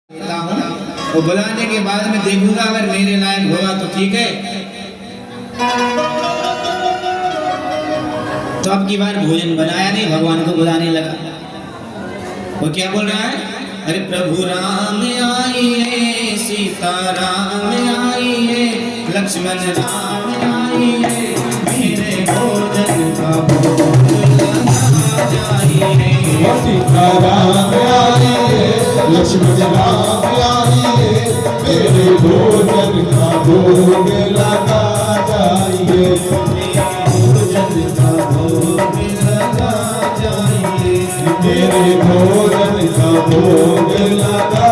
और बुलाने के बाद में देखूंगा अगर मेरे लायक होगा तो ठीक है। तो अब की बार भोजन बनाया नहीं, भगवान को बुलाने लगा। वो क्या बोल रहा है? अरे प्रभु राम आइए, सीता राम आइए, लक्ष्मण राम आइए, मेरे भोजन का भोग लगा जाइए। सीता राम आइए, लक्ष्मण राम आइए, मेरे भोजन का भोग लगा जाइए। भोजन का भोग लगा जाइए। मेरे भोजन का भोग लगा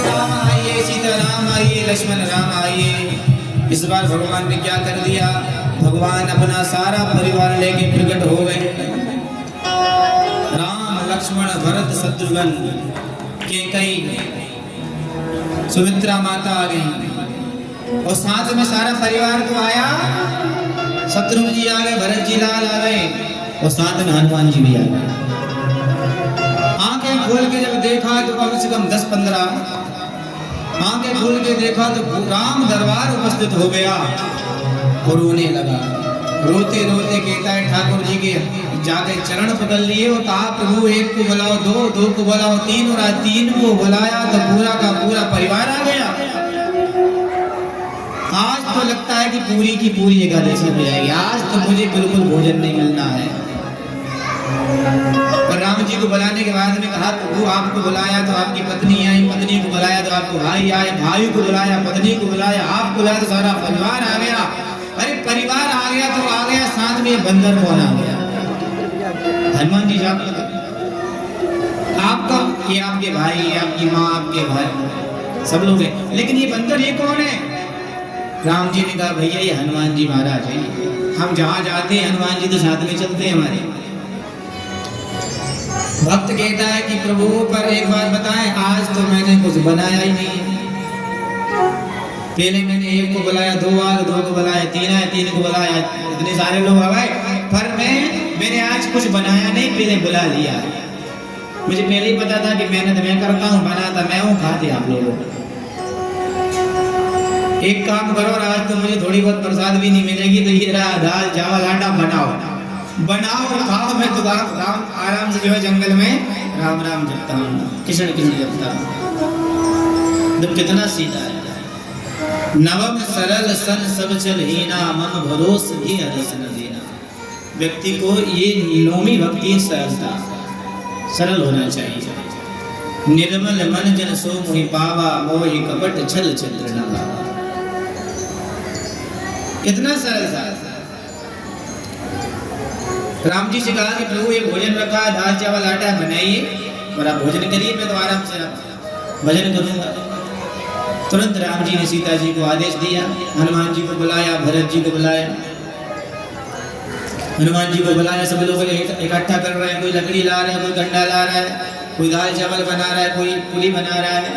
राम आइए, सीता राम आइए, लक्ष्मण राम आइए। इस बार भगवान ने क्या कर दिया? भगवान अपना सारा परिवार लेके प्रकट हो गए। राम लक्ष्मण भरत शत्रुघ्न के कई सुमित्रा माता आ गई और साथ में सारा परिवार तो आया। शत्रुघ्न जी आ गए, भरत जी लाल आ गए और साथ में हनुमान जी भी आ गए। आंखें खोल के जब देखा तो कम से कम 10-15 आंखें खोल के देखा तो राम दरबार उपस्थित हो गया और रोने लगा। रोते रोते कहता है ठाकुर जी के जाके चरण पकड़ लिए और कहा प्रभु एक को बुलाओ, दो को बुलाओ, तीन, और आज 3 को बुलाया तो पूरा का पूरा परिवार आ गया। आज तो लगता है कि पूरी की पूरी एकादशी हो जाएगी। आज तो मुझे बिल्कुल भोजन नहीं मिलना है। पर राम जी को बुलाने के बाद में कहा प्रभु आपको बुलाया तो आपकी पत्नी आई, पत्नी को बुलाया तो आपको भाई आए, भाई को बुलाया, पत्नी को बुलाया, आपको बुलाया तो सारा परिवार आ गया। अरे परिवार आ गया तो आ गया, साथ में बंदर कौन आ गया? हनुमान जी साहब आपका, ये आपके भाई, ये आपकी माँ, आपके भाई सब लोग हैं, लेकिन ये बंदर ये कौन है? राम जी ने कहा भैया ये हनुमान जी महाराज है। हम जहाँ जाते हैं हनुमान जी तो साथ में चलते हैं हमारे। भक्त कहता है कि प्रभु पर एक बार बताएं, आज तो मैंने कुछ बनाया ही नहीं। पहले मैंने 1 को बुलाया, 2 को बुलाया, 3 को बुलाया, इतने सारे लोग आ गए, पर मैंने आज कुछ बनाया नहीं, पहले बुला लिया। मुझे पहले ही पता था कि मेहनत मैं करता हूँ, बनाता मैं हूँ, खाते आप लोगों। एक काम करो, और आज तो मुझे थोड़ी बहुत प्रसाद भी नहीं मिलेगी, तो ये रहा दाल चावल आटा बनाओ और खाओ। मैं तो राम आराम से जो है जंगल में राम राम जपता हूँ, कृष्ण कृष्ण जपता हूँ। तो कितना सीधा है। नवम सरल सन सब चल हीना, मम भरोस भी हरस न देना। व्यक्ति को ये नौमी भक्ति सरलता, सरल होना चाहिए। निर्मल मन जन सो मोहि पावा, मोहि कपट छल छल न लावा। कितना सरल था। राम जी से कहा कि प्रभु ये भोजन रखा, दाल चावल आटा बनाइए और आप भोजन करिए, मैं तो आराम से भजन करूंगा। तुरंत राम जी ने सीता जी को आदेश दिया, हनुमान जी को बुलाया, भरत जी को बुलाया। हनुमान जी को बुलाया, सब लोग इकट्ठा कर रहे हैं, कोई लकड़ी ला रहा है, कोई गंडा ला रहा है, कोई दाल चावल बना रहा है, कोई पुली बना रहा है।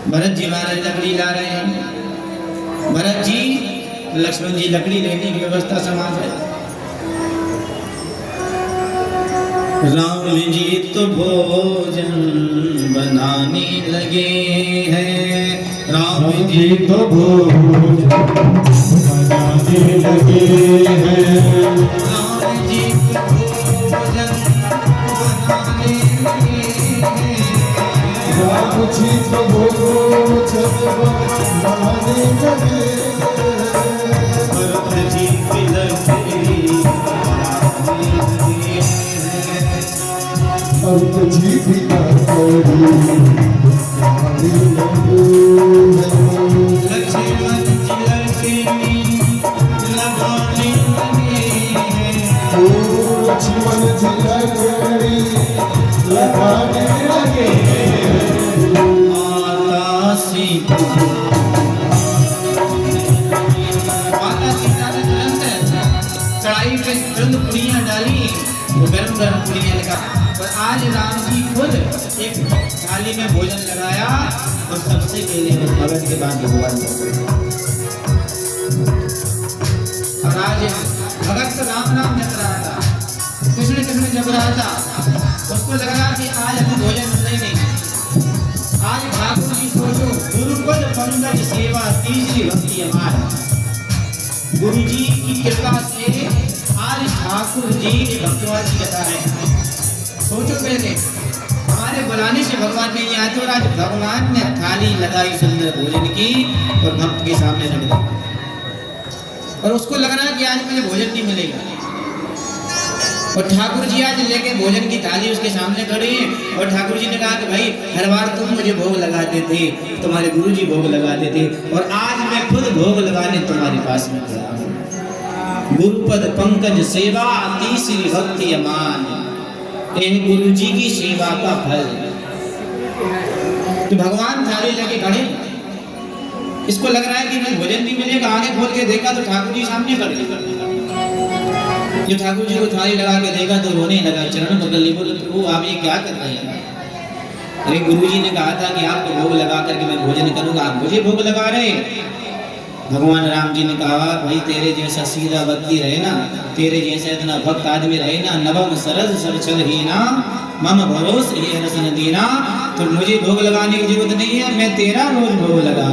भरत जी महाराज लकड़ी ला रहे हैं, भरत जी लक्ष्मण जी लकड़ी लेने की व्यवस्था संभाल रहे हैं। राम जी तो भोजन बनाने लगे हैं, राम जी तो भोजन बनाने लगे हैं। राम जी तो भोजन बनाने लगे हैं। राम जी तो भोजन बनाने लगे हैं। भरत जी की लकड़ी बनाने लगे हैं। भरत जी भी लकड़ी बनाने लगे हैं। लक्ष्मण जी लकड़ी लगाने लगे हैं। लक्ष्मण जी लकड़ी लगाने लगे हैं। माता सीता ने तुरंत कढ़ाई पे तुरंत पुड़ियाँ डाली, वो गरम गरम पुड़ियाँ लगा। और आज राम जी खुद एक थाली में भोजन लगाया और सबसे पहले भगत के बाद भगवान को। और आज भगत राम नाम जप रहा था, कृष्ण कृष्ण जब रहा था, उसको लगा कि आज हमें भोजन मिलने नहीं। आज ठाकुर जी सोचो, गुरुपद पंकज सेवा तीसरी भक्ति हमार। गुरु जी की कृपा से आज ठाकुर जी की भक्तवाद की कथा है। सोचो पहले हमारे बुलाने से भगवान नहीं आते और आज भगवान ने थाली लगाई सुंदर भोजन की और भक्त के सामने रख दी और उसको लग रहा कि आज मुझे भोजन नहीं मिलेगा। और ठाकुर जी आज लेके भोजन की थाली उसके सामने खड़ी है और ठाकुर जी ने कहा कि भाई हर बार तुम मुझे भोग लगाते थे, तुम्हारे गुरु जी भोग लगाते थे और आज मैं खुद भोग लगाने तुम्हारे पास में खड़ा हूं। गुरुपद पंकज सेवा तीसरी भक्ति अमान, गुरु जी की सेवा का फल। तो भगवान थाली लेके खड़े, इसको लग रहा है कि मैं भोजन नहीं मिलेगा। आगे खोल के देखा तो ठाकुर जी सामने खड़े। जो ठाकुर जी को थाली लगा के देखा तो रोने लगा, चरण पकड़ ली, बोले प्रभु आप ये क्या कर रहे हैं? अरे गुरु जी ने कहा था कि आपको भोग लगा करके मैं भोजन करूंगा, आप मुझे भोग लगा रहे। भगवान राम जी ने कहा भाई तेरे जैसा सीधा भक्ति रहे ना, तेरे जैसा इतना भक्त आदमी रहे ना, नवम सरज सरचल ही ना, मम भरोस ये रसन दीना, तो मुझे भोग लगाने की जरूरत नहीं है, मैं तेरा रोज भोग लगा